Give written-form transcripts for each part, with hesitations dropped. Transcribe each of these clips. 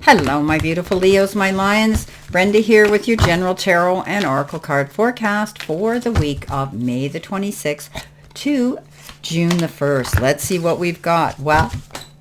Hello, my beautiful Leos, my lions. Brenda here with your general tarot and oracle card forecast for the week of May the 26th to June the 1st. Let's see what we've got. Well,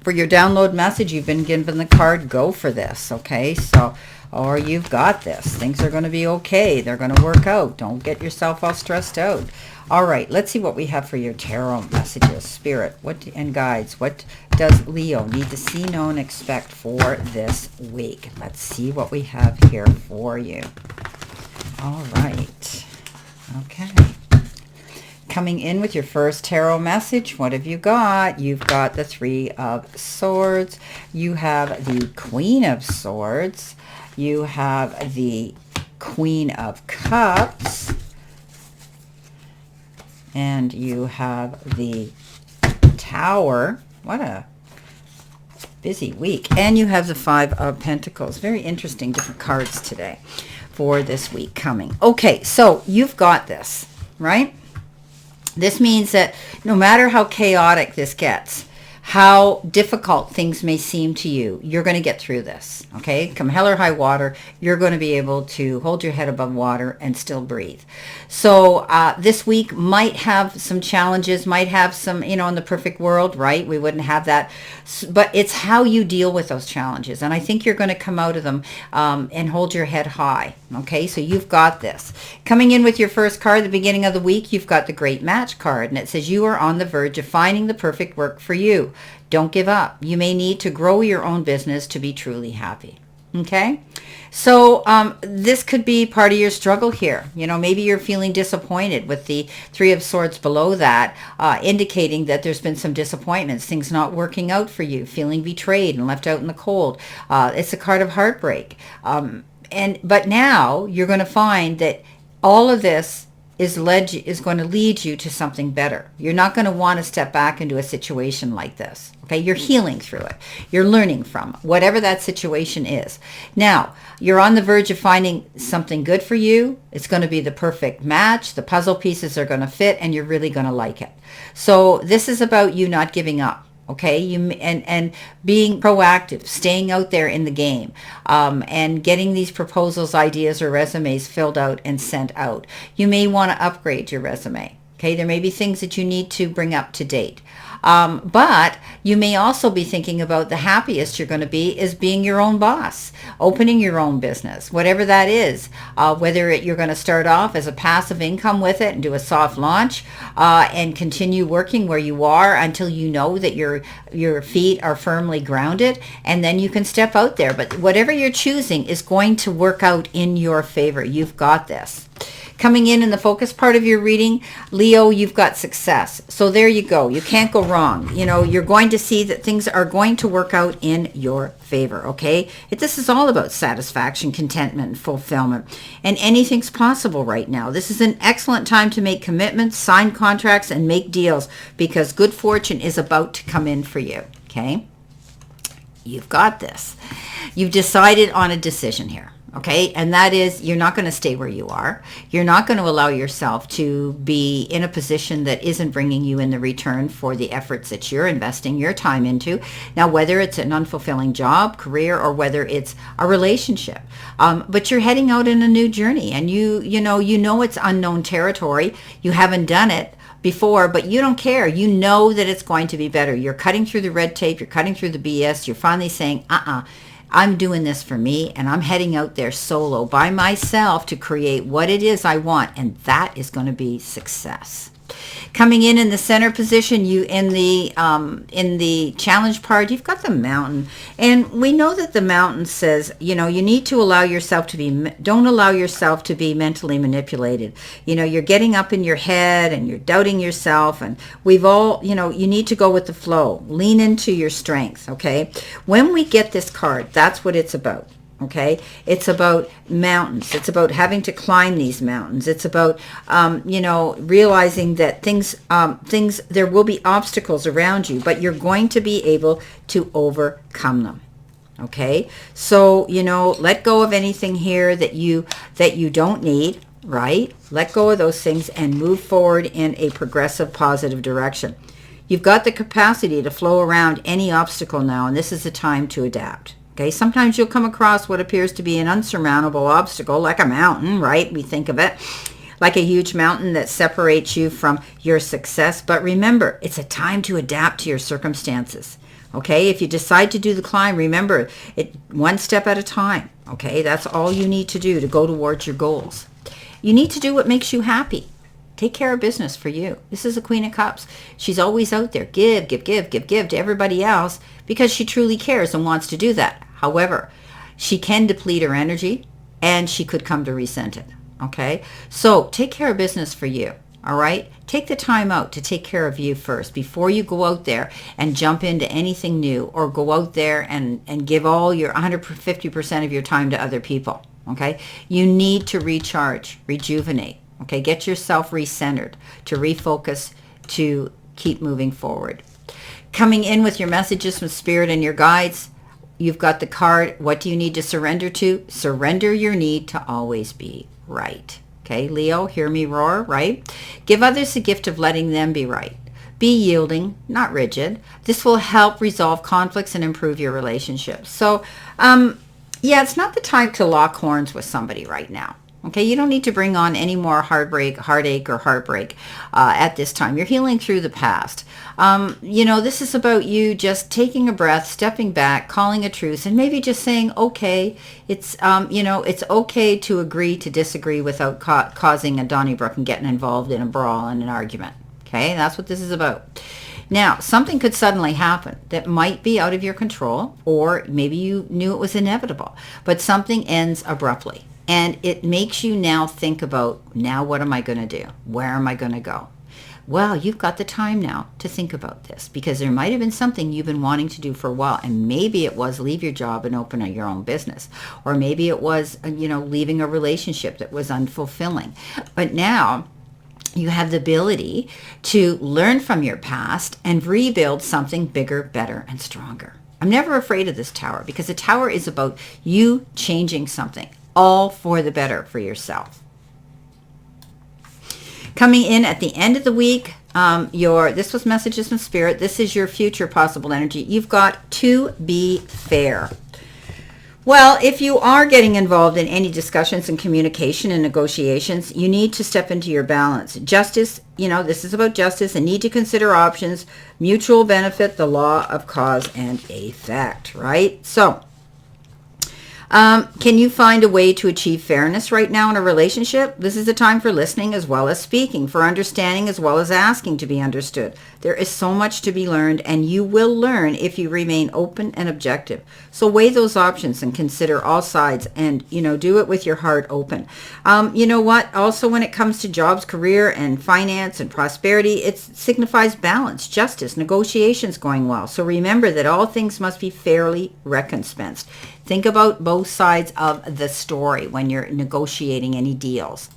for your download message, you've been given the card, go for this, okay? So, or you've got this. Things are going to be okay. They're going to work out. Don't get yourself all stressed out. All right, let's see what we have for your tarot messages. Spirit, and guides, what does Leo need to see, know, and expect for this week? Let's see what we have here for you. All right. Okay. Coming in with your first tarot message, what have you got? You've got the Three of Swords. You have the Queen of Swords. You have the Queen of Cups. And you have the Tower. What a busy week. And you have the Five of Pentacles. Very interesting, different cards today for this week coming. Okay, so you've got this, right? This means that no matter how chaotic this gets, how difficult things may seem to you, you're going to get through this, okay? Come hell or high water, you're going to be able to hold your head above water and still breathe. So this week might have some challenges, might have some, in the perfect world, right? We wouldn't have that. But it's how you deal with those challenges. And I think you're going to come out of them and hold your head high, okay? So you've got this. Coming in with your first card at the beginning of the week, you've got the Great Match card. And it says you are on the verge of finding the perfect work for you. Don't give up. You may need to grow your own business to be truly happy. Okay? So this could be part of your struggle here. Maybe you're feeling disappointed with the Three of Swords below that, indicating that there's been some disappointments, things not working out for you, feeling betrayed and left out in the cold. It's a card of heartbreak. But now you're going to find that all of this is going to lead you to something better. You're not going to want to step back into a situation like this. Okay, you're healing through it. You're learning from it, whatever that situation is. Now, you're on the verge of finding something good for you. It's going to be the perfect match. The puzzle pieces are going to fit, and you're really going to like it. So this is about you not giving up. Okay, and being proactive, staying out there in the game, and getting these proposals, ideas, or resumes filled out and sent out. You may want to upgrade your resume. Okay, there may be things that you need to bring up to date. But you may also be thinking about the happiest you're going to be is being your own boss, opening your own business, whatever that is, whether you're going to start off as a passive income with it and do a soft launch and continue working where you are until you know that your feet are firmly grounded, and then you can step out there. But whatever you're choosing is going to work out in your favor. You've got this. Coming in the focus part of your reading, Leo, you've got success. So there you go. You can't go wrong. You're going to see that things are going to work out in your favor, okay? This is all about satisfaction, contentment, and fulfillment. And anything's possible right now. This is an excellent time to make commitments, sign contracts, and make deals because good fortune is about to come in for you, okay? You've got this. You've decided on a decision here. Okay, and that is you're not going to stay where you are. You're not going to allow yourself to be in a position that isn't bringing you in the return for the efforts that you're investing your time into. Now, whether it's an unfulfilling job, career, or whether it's a relationship, but you're heading out in a new journey, and you know it's unknown territory. You haven't done it before, but you don't care. You know that it's going to be better. You're cutting through the red tape. You're cutting through the BS. You're finally saying, I'm doing this for me, and I'm heading out there solo by myself to create what it is I want, and that is going to be success. Coming in the center position, you in the challenge part, you've got the mountain, and we know that the mountain says, you need to allow yourself to don't allow yourself to be mentally manipulated. You're getting up in your head and you're doubting yourself, and we've all, you need to go with the flow, lean into your strength. Okay, when we get this card, that's what it's about. Okay, it's about mountains. It's about having to climb these mountains. It's about, realizing that things, there will be obstacles around you, but you're going to be able to overcome them. Okay, so, let go of anything here that you don't need, right? Let go of those things and move forward in a progressive, positive direction. You've got the capacity to flow around any obstacle now, and this is the time to adapt. Okay, sometimes you'll come across what appears to be an unsurmountable obstacle, like a mountain, right? We think of it like a huge mountain that separates you from your success. But remember, it's a time to adapt to your circumstances. Okay, if you decide to do the climb, remember it one step at a time. Okay, that's all you need to do to go towards your goals. You need to do what makes you happy. Take care of business for you. This is a Queen of Cups. She's always out there. Give to everybody else because she truly cares and wants to do that. However, she can deplete her energy and she could come to resent it. Okay? So take care of business for you. All right? Take the time out to take care of you first before you go out there and jump into anything new or go out there and give all your 150% of your time to other people. Okay? You need to recharge, rejuvenate. Okay, get yourself recentered, to refocus, to keep moving forward. Coming in with your messages from Spirit and your guides, you've got the card, what do you need to surrender to? Surrender your need to always be right. Okay, Leo, hear me roar, right? Give others the gift of letting them be right. Be yielding, not rigid. This will help resolve conflicts and improve your relationships. So, yeah, it's not the time to lock horns with somebody right now. Okay, you don't need to bring on any more heartache, or heartbreak at this time. You're healing through the past. This is about you just taking a breath, stepping back, calling a truce, and maybe just saying, okay, it's okay to agree to disagree without causing a Donnybrook and getting involved in a brawl and an argument. Okay, that's what this is about. Now, something could suddenly happen that might be out of your control, or maybe you knew it was inevitable, but something ends abruptly. And it makes you now think about, now what am I going to do? Where am I going to go? Well, you've got the time now to think about this because there might have been something you've been wanting to do for a while. And maybe it was leave your job and open your own business. Or maybe it was, leaving a relationship that was unfulfilling. But now you have the ability to learn from your past and rebuild something bigger, better, and stronger. I'm never afraid of this tower because the tower is about you changing something. All for the better for yourself. Coming in at the end of the week, this was messages from Spirit. This is your future possible energy. You've got to be fair. Well, if you are getting involved in any discussions and communication and negotiations, you need to step into your balance. Justice, this is about justice and need to consider options, mutual benefit, the law of cause and effect, right? So, can you find a way to achieve fairness right now in a relationship? This is a time for listening as well as speaking, for understanding as well as asking to be understood. There is so much to be learned, and you will learn if you remain open and objective. So weigh those options and consider all sides and, do it with your heart open. You know what? Also, when it comes to jobs, career, and finance and prosperity, it signifies balance, justice, negotiations going well. So remember that all things must be fairly recompensed. Think about both sides of the story when you're negotiating any deals.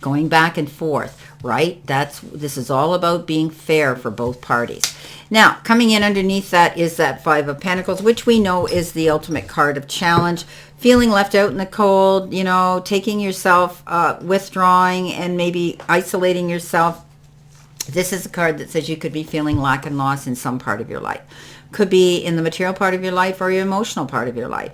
Going back and forth, right? This is all about being fair for both parties. Now, coming in underneath that is that Five of Pentacles, which we know is the ultimate card of challenge. Feeling left out in the cold, taking yourself, withdrawing and maybe isolating yourself. This is a card that says you could be feeling lack and loss in some part of your life. Could be in the material part of your life or your emotional part of your life.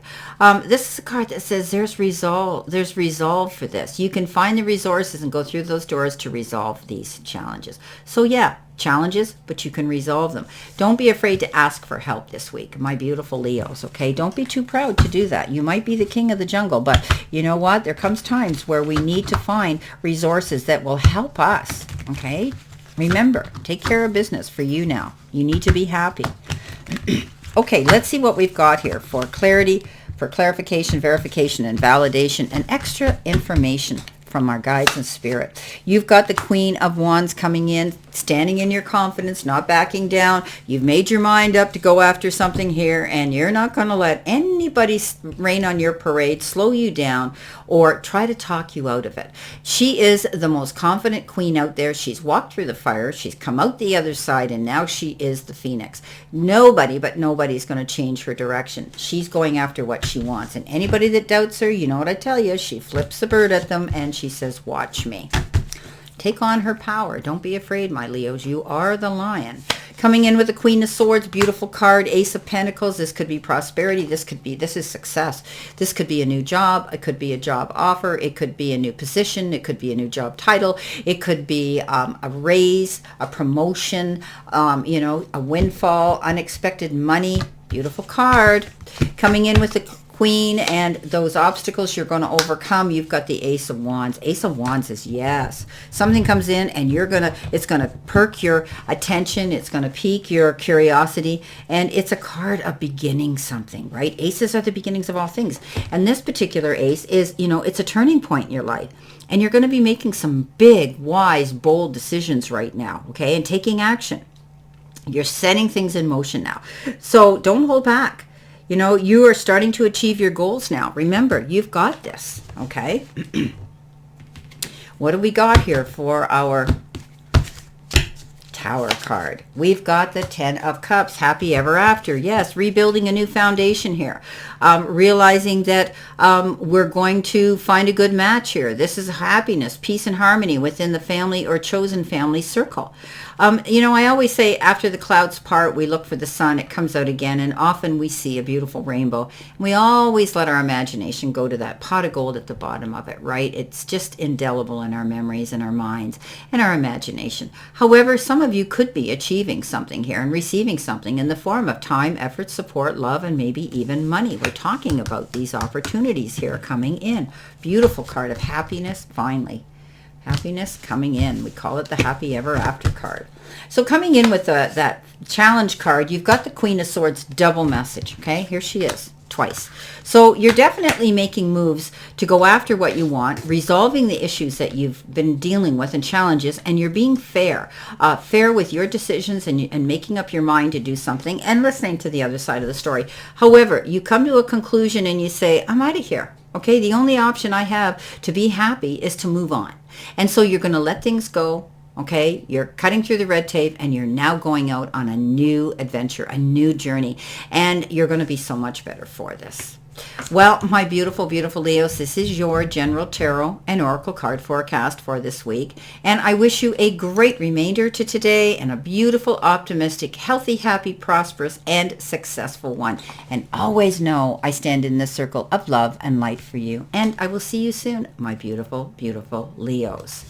This is a card that says there's resolve for this. You can find the resources and go through those doors to resolve these challenges. So yeah, challenges, but you can resolve them. Don't be afraid to ask for help this week, my beautiful Leos, okay? Don't be too proud to do that. You might be the king of the jungle, but you know what? There comes times where we need to find resources that will help us, okay? Remember, take care of business for you now. You need to be happy. Okay, let's see what we've got here for clarity, for clarification, verification, and validation, and extra information from our guides and spirit. You've got the Queen of Wands coming in, standing in your confidence, not backing down. You've made your mind up to go after something here, and you're not going to let anybody rain on your parade, slow you down, or try to talk you out of it. She is the most confident queen out there. She's walked through the fire. She's come out the other side, and now she is the phoenix. Nobody's going to change her direction. She's going after what she wants, and anybody that doubts her, you know what I tell you, she flips the bird at them, and she says, watch me. Take on her power. Don't be afraid, my Leos. You are the lion. Coming in with the Queen of Swords, beautiful card, Ace of Pentacles. This could be prosperity. This is success. This could be a new job. It could be a job offer. It could be a new position. It could be a new job title. It could be a raise, a promotion, a windfall, unexpected money. Beautiful card. Coming in with the Queen and those obstacles you're going to overcome. You've got the Ace of Wands. Ace of Wands is yes. Something comes in and it's going to perk your attention. It's going to pique your curiosity. And it's a card of beginning something, right? Aces are the beginnings of all things. And this particular ace is, it's a turning point in your life. And you're going to be making some big, wise, bold decisions right now, okay? And taking action. You're setting things in motion now. So don't hold back. You are starting to achieve your goals now. Remember, you've got this, okay? What do we got here for our Tower card? We've got the 10 of Cups, happy ever after. Yes, rebuilding a new foundation here. Realizing that we're going to find a good match here. This is happiness, peace and harmony within the family or chosen family circle. I always say after the clouds part, we look for the sun. It comes out again, and often we see a beautiful rainbow. We always let our imagination go to that pot of gold at the bottom of it, right? It's just indelible in our memories and our minds and our imagination. However, some of you could be achieving something here and receiving something in the form of time, effort, support, love, and maybe even money. We're talking about these opportunities here coming in. Beautiful card of happiness, finally. Happiness coming in. We call it the happy ever after card. So coming in with that challenge card, you've got the Queen of Swords double message. Okay, here she is twice. So you're definitely making moves to go after what you want, resolving the issues that you've been dealing with and challenges, and you're being fair. Fair with your decisions and making up your mind to do something and listening to the other side of the story. However, you come to a conclusion and you say, I'm out of here. Okay, the only option I have to be happy is to move on. And so you're going to let things go, okay? You're cutting through the red tape, and you're now going out on a new adventure, a new journey, and you're going to be so much better for this. Well, my beautiful, beautiful Leos, this is your General Tarot and Oracle card forecast for this week. And I wish you a great remainder to today and a beautiful, optimistic, healthy, happy, prosperous, and successful one. And always know I stand in this circle of love and light for you. And I will see you soon, my beautiful, beautiful Leos.